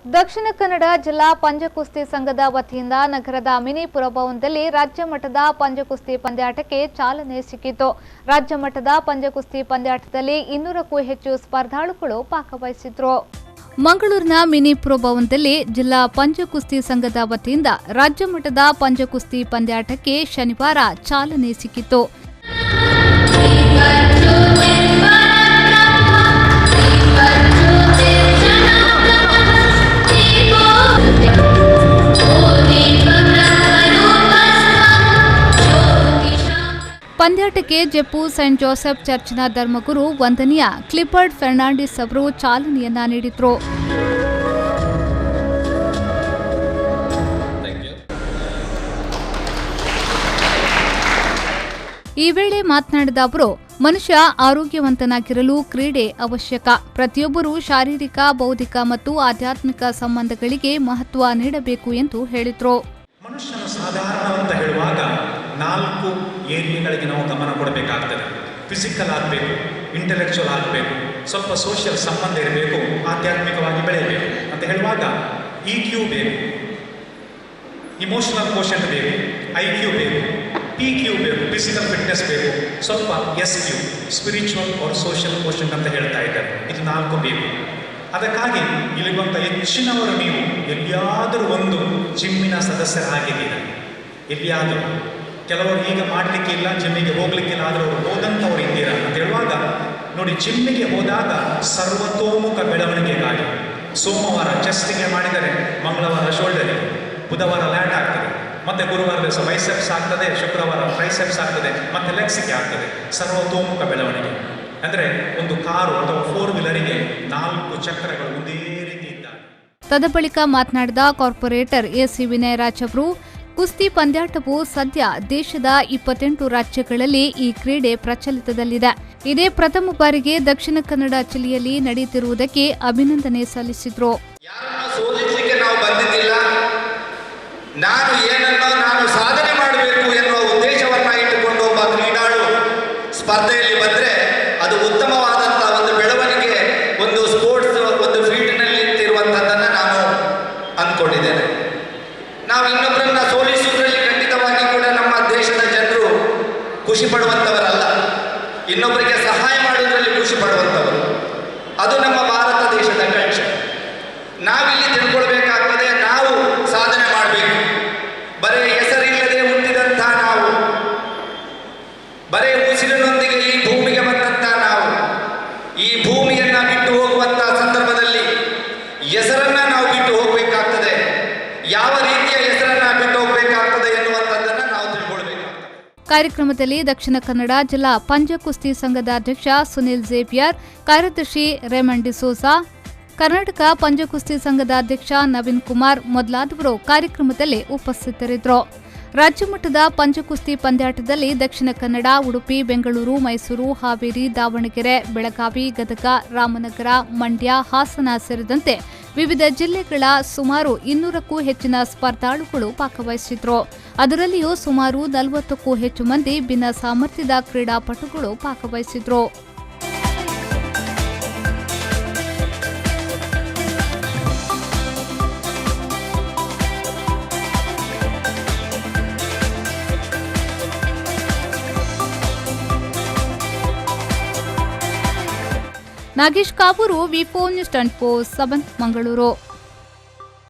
ದಕ್ಷಿಣ ಕನ್ನಡ ಜಿಲ್ಲಾ ಪಂಜಕುಸ್ತಿ ಸಂಘದ ವತಿಯಿಂದ ನಗರದ ಮಿನಿ ಪುರಭವನದಲ್ಲಿ ರಾಜ್ಯ ಮಟ್ಟದ ಪಂಜಕುಸ್ತಿ ಪಂದ್ಯಾಟಕ್ಕೆ ಚಾಲನೆ ಸಿಕ್ಕಿತು. ರಾಜ್ಯ ಮಟ್ಟದ ಪಂಜಕುಸ್ತಿ ಪಂದ್ಯಾಟದಲ್ಲಿ 200ಕ್ಕೂ ಹೆಚ್ಚು ಸ್ಪರ್ಧಾಳುಗಳು ಭಾಗವಹಿಸಿದ್ರು. ಮಂಗಳೂರಿನ ಮಿನಿ ಪುರಭವನದಲ್ಲಿ ಜಿಲ್ಲಾ ಪಂಜಕುಸ್ತಿ ಸಂಘದ ವತಿಯಿಂದ ರಾಜ್ಯ ಮಟ್ಟದ ಪಂಜಕುಸ್ತಿ ಪಂದ್ಯಾಟಕ್ಕೆ ಶನಿವಾರ ಚಾಲನೆ ಸಿಕ್ಕಿತು. ಪಂದ್ಯಾಟಕ್ಕೆ ಜೆಪ್ಪು ಸೈಂಟ್ ಜೋಸೆಫ್ ಚರ್ಚಿನ ಧರ್ಮಗುರು ವಂದನೀಯ ಕ್ಲಿಫರ್ಡ್ ಫೆರ್ನಾಂಡಿಸ್ ಅವರು ಚಾಲನೆಯನ್ನ ನೀಡಿದರು. ಈ ವೇಳೆ ಮಾತನಾಡಿದ ಅವರು, ಮನುಷ್ಯ ಆರೋಗ್ಯವಂತನಾಗಿರಲು ಕ್ರೀಡೆ ಅವಶ್ಯಕ. ಪ್ರತಿಯೊಬ್ಬರೂ ಶಾರೀರಿಕ, ಬೌದ್ಧಿಕ ಮತ್ತು ಆಧ್ಯಾತ್ಮಿಕ ಸಂಬಂಧಗಳಿಗೆ ಮಹತ್ವ ನೀಡಬೇಕು ಎಂದು ಹೇಳಿದರು. ಮನುಷ್ಯನು ಸಾಧಾರಣ ಅಂತ ಹೇಳುವಾಗ 4 ಏರಿಯಾಗಳಿಗೆ ನಾವು ಗಮನ ಕೊಡಬೇಕಾಗ್ತದೆ. ಫಿಸಿಕಲ್ ಆಗಬೇಕು, ಇಂಟೆಲೆಕ್ಚುವಲ್ ಆಗಬೇಕು, ಸ್ವಲ್ಪ ಸೋಷಿಯಲ್ ಸಂಬಂಧ ಇರಬೇಕು, ಆಧ್ಯಾತ್ಮಿಕವಾಗಿ ಬೆಳೆಯಬೇಕು ಅಂತ ಹೇಳುವಾಗ EQ ಬೇಕು, ಇಮೋಷನಲ್ ಕೋಶೆಂಟ್ ಬೇಕು, IQ ಬೇಕು, PQ ಬೇಕು, ಫಿಸಿಕಲ್ ಫಿಟ್ನೆಸ್ ಬೇಕು, ಸ್ವಲ್ಪ SQ spiritual or social quotient ಅಂತ ಹೇಳ್ತಾ ಇದ್ದಾರೆ. ಇದು 4 ಬೇಕು. ಅದಕ್ಕಾಗಿ ಇಲ್ಲಿರುವಂಥ ಹೆಚ್ಚಿನವರು ನೀವು ಎಲ್ಲಿಯಾದರೂ ಒಂದು ಜಿಮ್ಮಿನ ಸದಸ್ಯರಾಗಿದ್ದೀರ. ಎಲ್ಲಿಯಾದರೂ ಕೆಲವರು ಈಗ ಮಾಡಲಿಕ್ಕೆ ಇಲ್ಲ, ಜಿಮ್ಮಿಗೆ ಹೋಗ್ಲಿಕ್ಕಿಲ್ಲ, ಆದರೂ ಅವರು ಹೋದಂಥವ್ರು ಇದ್ದೀರಾ ಅಂತ ಹೇಳುವಾಗ ನೋಡಿ, ಜಿಮ್ಮಿಗೆ ಹೋದಾಗ ಸರ್ವತೋಮುಖ ಬೆಳವಣಿಗೆಗಾಗಿ ಸೋಮವಾರ ಚೆಸ್ಟಿಗೆ ಮಾಡಿದರೆ ಮಂಗಳವಾರ ಶೋಲ್ಡರಿಗೆ, ಬುಧವಾರ ಲ್ಯಾಟ್ ಆಗ್ತದೆ, ಮತ್ತೆ ಗುರುವಾರ ದಿವಸ ಬೈಸೆಪ್ಸ್ ಆಗ್ತದೆ, ಶುಕ್ರವಾರ ಟ್ರೈಸೆಪ್ಸ್ ಆಗ್ತದೆ, ಮತ್ತೆ ಲೆಗ್ಸಿಗೆ ಆಗ್ತದೆ. ಸರ್ವತೋಮುಖ ಬೆಳವಣಿಗೆ ಅಂದರೆ ಒಂದು ಕಾರು ಅಥವಾ 4 ವೀಲರಿಗೆ 4 ಚಕ್ರಗಳು ಒಂದೇ ರೀತಿ ಇದ್ದಾವೆ. ತದಬಳಿಕ ಮಾತನಾಡಿದ ಕಾರ್ಪೊರೇಟರ್ AC ವಿನಯರಾಜ್ ಅವರು, ಕುಸ್ತಿ ಪಂದ್ಯಾಟವು ಸದ್ಯ ದೇಶದ 28 ರಾಜ್ಯಗಳಲ್ಲಿ ಈ ಕ್ರೀಡೆ ಪ್ರಚಲಿತದಲ್ಲಿದೆ. ಇದೇ ಪ್ರಥಮ ಬಾರಿಗೆ ದಕ್ಷಿಣ ಕನ್ನಡ ಜಿಲ್ಲೆಯಲ್ಲಿ ನಡೆಯುತ್ತಿರುವುದಕ್ಕೆ ಅಭಿನಂದನೆ ಸಲ್ಲಿಸಿದರು. ನಾನು ಸಾಧನೆ ಮಾಡಬೇಕು ಎನ್ನುವ ಉದ್ದೇಶವನ್ನ ಇಟ್ಟುಕೊಂಡು ಒಬ್ಬ ಕ್ರೀಡಾಳು ಸ್ಪರ್ಧೆಯಲ್ಲಿ ಬಂದರೆ ಅದು ಉತ್ತಮವಾದಂತಹ ಒಂದು ಬೆಳವಣಿಗೆ, ಒಂದು ಸ್ಪೋರ್ಟ್ಸ್, ಒಂದು ಫೀಲ್ಡ್ನಲ್ಲಿ ಇರುವಂತಹದ್ದನ್ನು ನಾನು ಅಂದ್ಕೊಂಡಿದ್ದೇನೆ. ನಾವು ಇನ್ನೊಬ್ಬರನ್ನ ಸೋಲಿಸುವುದರಲ್ಲಿ ಖಂಡಿತವಾಗಿ ಕೂಡ ನಮ್ಮ ದೇಶದ ಜನರು ಖುಷಿ ಪಡುವಂಥವರಲ್ಲ, ಇನ್ನೊಬ್ಬರಿಗೆ ಸಹಾಯ ಮಾಡುವುದರಲ್ಲಿ ಖುಷಿ ಪಡುವಂಥವರು. ಅದು ನಮ್ಮ ಭಾರತ ದೇಶದ ಕಲ್ಚರ್. ನಾವಿಲ್ಲಿ ತಿಳ್ಕೊಳ್ಬೇಕಾಗ್ತದೆ, ನಾವು ಸಾಧನೆ ಮಾಡಬೇಕು. ಬರೀ ಹೆಸರಿಲ್ಲದೆ ಹುಟ್ಟಿದಂತಹ ನಾವು, ಬರೀ ಉಸಿರಿನೊಂದಿಗೆ ಈ ಭೂಮಿಗೆ ಬಂದಂತಹ ನಾವು, ಈ ಭೂಮಿಯನ್ನ ಬಿಟ್ಟು ಹೋಗುವಂತಹ ಸಂದರ್ಭದಲ್ಲಿ ಹೆಸರನ್ನ ನಾವು ಬಿಟ್ಟು ಹೋಗಬೇಕಾಗ್ತದೆ. ಯಾವ ರೀತಿಯ ಹೆಸರನ್ನ ಬಿಟ್ಟು ಹೋಗಬೇಕಾಗ್ತದೆ ಎನ್ನುವಂಥದ್ದನ್ನು ನಾವು ತಿಳ್ಕೊಳ್ಬೇಕಾಗ್ತದೆ. ಕಾರ್ಯಕ್ರಮದಲ್ಲಿ ದಕ್ಷಿಣ ಕನ್ನಡ ಜಿಲ್ಲಾ ಪಂಜಕುಸ್ತಿ ಸಂಘದ ಅಧ್ಯಕ್ಷ ಸುನಿಲ್ ಝೇವಿಯರ್, ಕಾರ್ಯದರ್ಶಿ ರೇಮಂಡ್ ಡಿಸೋಜಾ, ಕರ್ನಾಟಕ ಪಂಜಕುಸ್ತಿ ಸಂಘದ ಅಧ್ಯಕ್ಷ ನವೀನ್ ಕುಮಾರ್ ಮೊದಲಾದವರು ಕಾರ್ಯಕ್ರಮದಲ್ಲಿ ಉಪಸ್ಥಿತರಿದ್ದರು. ರಾಜ್ಯ ಮಟ್ಟದ ಪಂಜಕುಸ್ತಿ ಪಂದ್ಯಾಟದಲ್ಲಿ ದಕ್ಷಿಣ ಕನ್ನಡ, ಉಡುಪಿ, ಬೆಂಗಳೂರು, ಮೈಸೂರು, ಹಾವೇರಿ, ದಾವಣಗೆರೆ, ಬೆಳಗಾವಿ, ಗದಗ, ರಾಮನಗರ, ಮಂಡ್ಯ, ಹಾಸನ ಸೇರಿದಂತೆ ವಿವಿಧ ಜಿಲ್ಲೆಗಳ ಸುಮಾರು 200ಕ್ಕೂ ಹೆಚ್ಚಿನ ಸ್ಪರ್ಧಾಳುಗಳು ಭಾಗವಹಿಸಿದ್ರು. ಅದರಲ್ಲಿಯೂ ಸುಮಾರು 40ಕ್ಕೂ ಹೆಚ್ಚು ಮಂದಿ ಭಿನ್ನ ಸಾಮರ್ಥ್ಯದ ಕ್ರೀಡಾಪಟುಗಳು ಭಾಗವಹಿಸಿದ್ರು. ನಾಗೇಶ್ ಕಾಬೂರು, ವಿ4 ನ್ಯೂಸ್ 24/7 ಮಂಗಳೂರು.